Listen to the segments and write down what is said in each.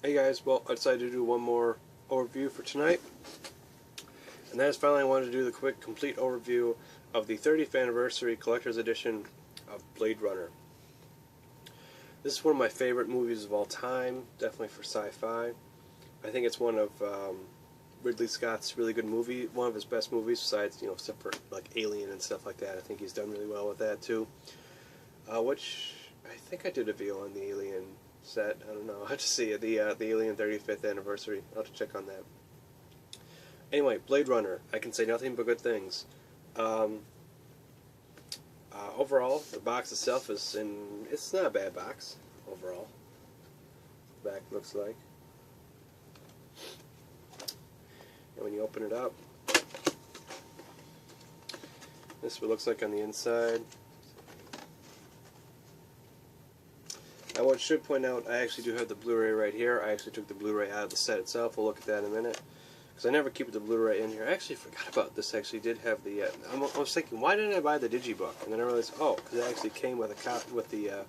Hey guys, well, I decided to do one more overview for tonight, and that is finally I wanted to do the quick, complete overview of the 30th anniversary collector's edition of Blade Runner. This is one of my favorite movies of all time, definitely for sci-fi. I think it's one of Ridley Scott's really good movie, one of his best movies, besides, except for like Alien and stuff like that. I think he's done really well with that too. Which I think I did a video on the Alien set. I don't know. I'll have to see the Alien 35th anniversary. I'll have to check on that. Anyway, Blade Runner. I can say nothing but good things. Overall, the box itself it's not a bad box overall. The back looks like. And when you open it up, this is what it looks like on the inside. Now, what I should point out, I actually do have the Blu-ray right here. I actually took the Blu-ray out of the set itself. We'll look at that in a minute. Because I never keep the Blu-ray in here. I actually forgot about this. I actually did have the... I was thinking, why didn't I buy the digibook? And then I realized, oh, because it actually came with a copy, with the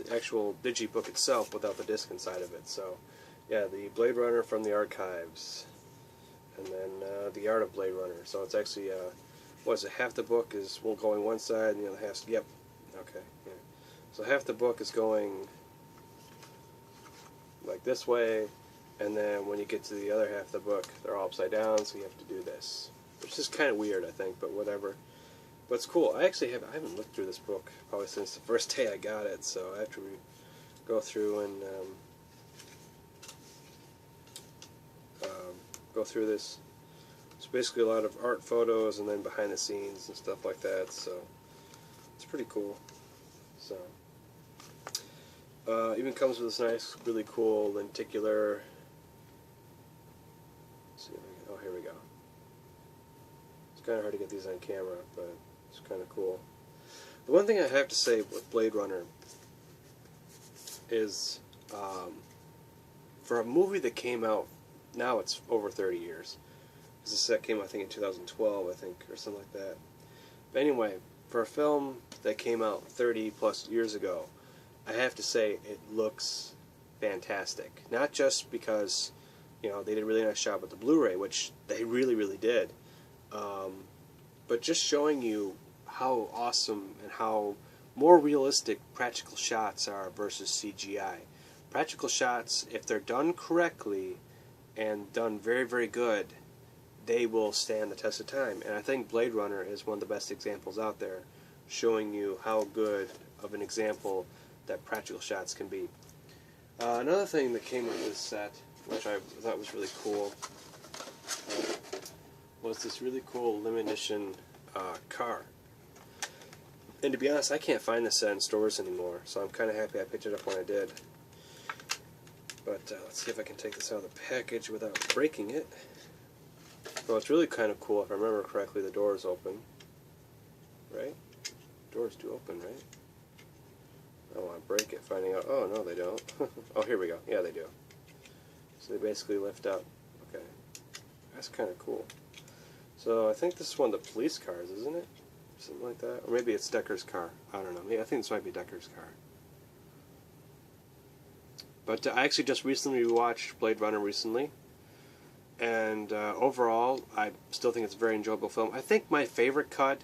actual digibook itself, without the disc inside of it. So, yeah, the Blade Runner from the archives, and then the Art of Blade Runner. So it's actually, what is it? Half the book is going one side, and the other half. Yep. Okay. Yeah. So half the book is going like this way, and then when you get to the other half of the book, they're all upside down, so you have to do this, which is kind of weird, I think, but whatever. But it's cool. I haven't looked through this book probably since the first day I got it, so after we go through and go through this, it's basically a lot of art photos and then behind the scenes and stuff like that, so it's pretty cool. So even comes with this nice, really cool lenticular. Let's see if I can, oh, here we go. It's kind of hard to get these on camera, but it's kind of cool. The one thing I have to say with Blade Runner is, for a movie that came out, now it's over 30 years. Because the set came, I think, in 2012, I think, or something like that. But anyway, for a film that came out 30 plus years ago, I have to say it looks fantastic. Not just because, they did a really nice job with the Blu-ray, which they really, really did, but just showing you how awesome and how more realistic practical shots are versus CGI. Practical shots, if they're done correctly and done very, very good, they will stand the test of time. And I think Blade Runner is one of the best examples out there, showing you how good of an example that practical shots can be. Another thing that came with this set, which I thought was really cool, was this really cool limited edition car. And to be honest, I can't find this set in stores anymore, so I'm kind of happy I picked it up when I did. But let's see if I can take this out of the package without breaking it. Well, it's really kind of cool. If I remember correctly, the door is open. Right? Doors do open, right? I don't want to break it, finding out, oh, no, they don't. Oh, here we go. Yeah, they do. So they basically lift up. Okay. That's kind of cool. So I think this is one of the police cars, isn't it? Something like that. Or maybe it's Decker's car. I don't know. I think this might be Decker's car. But I actually just recently watched Blade Runner recently. And overall, I still think it's a very enjoyable film. I think my favorite cut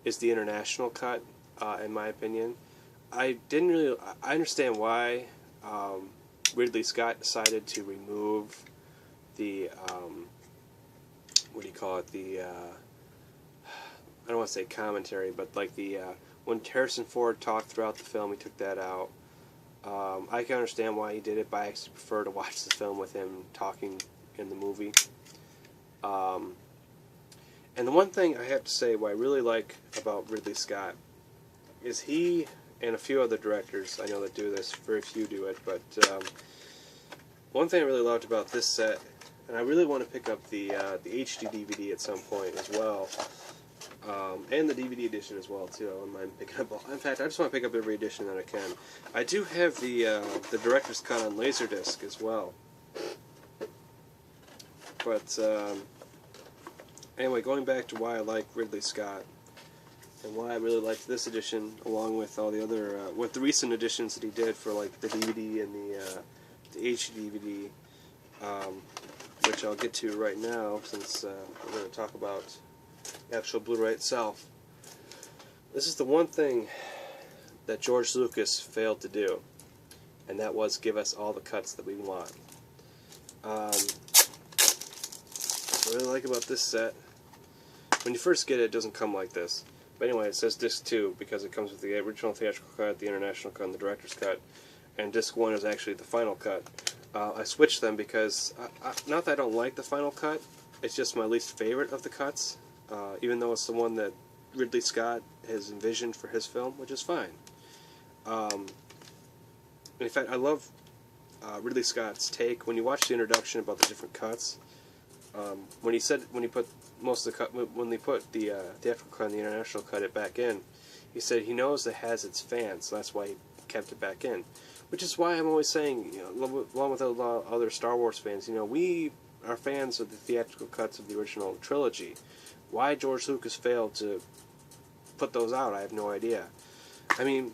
is the international cut, in my opinion. I understand why Ridley Scott decided to remove the, what do you call it, I don't want to say commentary, but like when Harrison Ford talked throughout the film, he took that out. I can understand why he did it, but I actually prefer to watch the film with him talking in the movie. And the one thing I have to say what I really like about Ridley Scott is he and a few other directors I know that do this, very few do it, but one thing I really loved about this set, and I really want to pick up the HD DVD at some point as well, and the DVD edition as well too. I wouldn't mind picking up. In fact, I just want to pick up every edition that I can. I do have the director's cut on Laserdisc as well. But anyway, going back to why I like Ridley Scott, and why I really liked this edition, along with all the other, with the recent editions that he did for like the DVD and the HD DVD, which I'll get to right now, since we're going to talk about the actual Blu-ray itself. This is the one thing that George Lucas failed to do, and that was give us all the cuts that we want. What I really like about this set, when you first get it, it doesn't come like this. But anyway, it says Disc 2 because it comes with the original theatrical cut, the international cut, and the director's cut. And Disc 1 is actually the final cut. I switched them because, not that I don't like the final cut, it's just my least favorite of the cuts, even though it's the one that Ridley Scott has envisioned for his film, which is fine. In fact, I love Ridley Scott's take. When you watch the introduction about the different cuts, when he put most of the cut, when they put the theatrical cut and the international cut it back in, he said he knows it has its fans, so that's why he kept it back in. Which is why I'm always saying, you know, along with a lot of other Star Wars fans, you know, we are fans of the theatrical cuts of the original trilogy. Why George Lucas failed to put those out, I have no idea. I mean,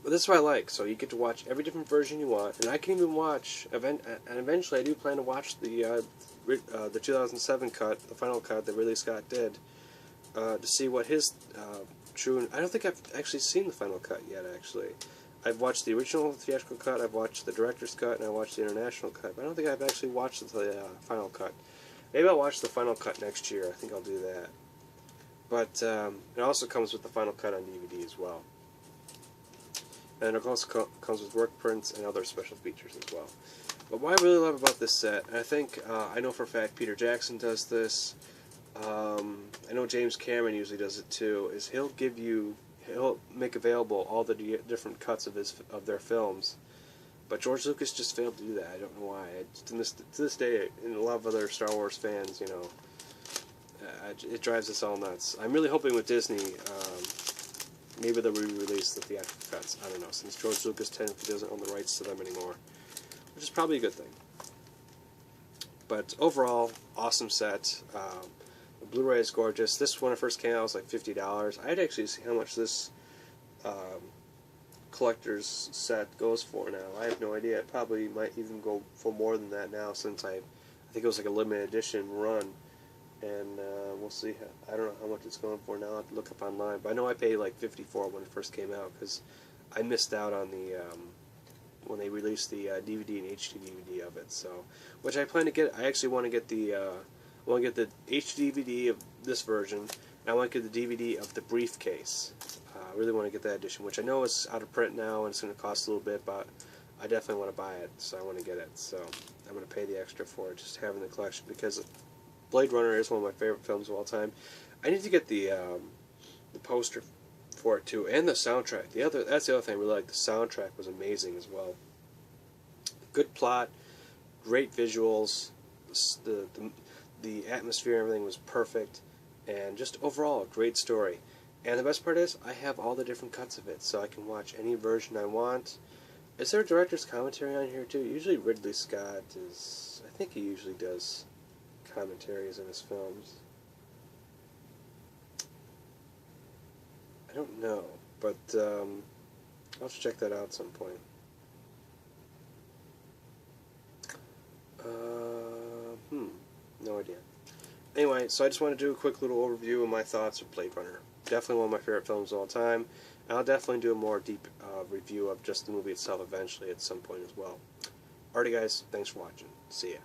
but this is what I like. So you get to watch every different version you want, and I can even watch, and eventually I do plan to watch the 2007 cut, the final cut that Ridley Scott did, to see what his true. I don't think I've actually seen the final cut yet. Actually, I've watched the original theatrical cut, I've watched the director's cut, and I watched the international cut. But I don't think I've actually watched the final cut. Maybe I'll watch the final cut next year. I think I'll do that. But it also comes with the final cut on DVD as well. And it also comes with work prints and other special features as well. But what I really love about this set, and I think, I know for a fact Peter Jackson does this, I know James Cameron usually does it too, is he'll make available all the different cuts of their films. But George Lucas just failed to do that. I don't know why. To this day, and a lot of other Star Wars fans, you know, it drives us all nuts. I'm really hoping with Disney, maybe they'll re-release the theatrical cuts. I don't know, since George Lucas technically doesn't own the rights to them anymore, which is probably a good thing. But overall, awesome set. The Blu-ray is gorgeous. This, when it first came out, was like $50. I'd actually see how much this collector's set goes for now. I have no idea. It probably might even go for more than that now, since I think it was like a limited edition run. And we'll see. I don't know how much it's going for now. I'll have to look up online. But I know I paid like $54 when it first came out, because I missed out on the when they released the DVD and HD DVD of it. So, which I plan to get. I actually want to get the HD DVD of this version, and I want to get the DVD of the briefcase. I really want to get that edition, which I know is out of print now and it's going to cost a little bit, but I definitely want to buy it, so I want to get it. So I'm going to pay the extra for it, just having the collection, because Blade Runner is one of my favorite films of all time. I need to get the poster for it too, and the soundtrack. That's the other thing I really like. The soundtrack was amazing as well. Good plot, great visuals, the atmosphere and everything was perfect, and just overall a great story. And the best part is, I have all the different cuts of it, so I can watch any version I want. Is there a director's commentary on here too? Usually Ridley Scott is, I think he usually does commentaries in his films. I don't know, but I'll have to check that out at some point. No idea. Anyway, so I just want to do a quick little overview of my thoughts of Blade Runner. Definitely one of my favorite films of all time. And I'll definitely do a more deep review of just the movie itself eventually at some point as well. Alrighty guys, thanks for watching. See ya.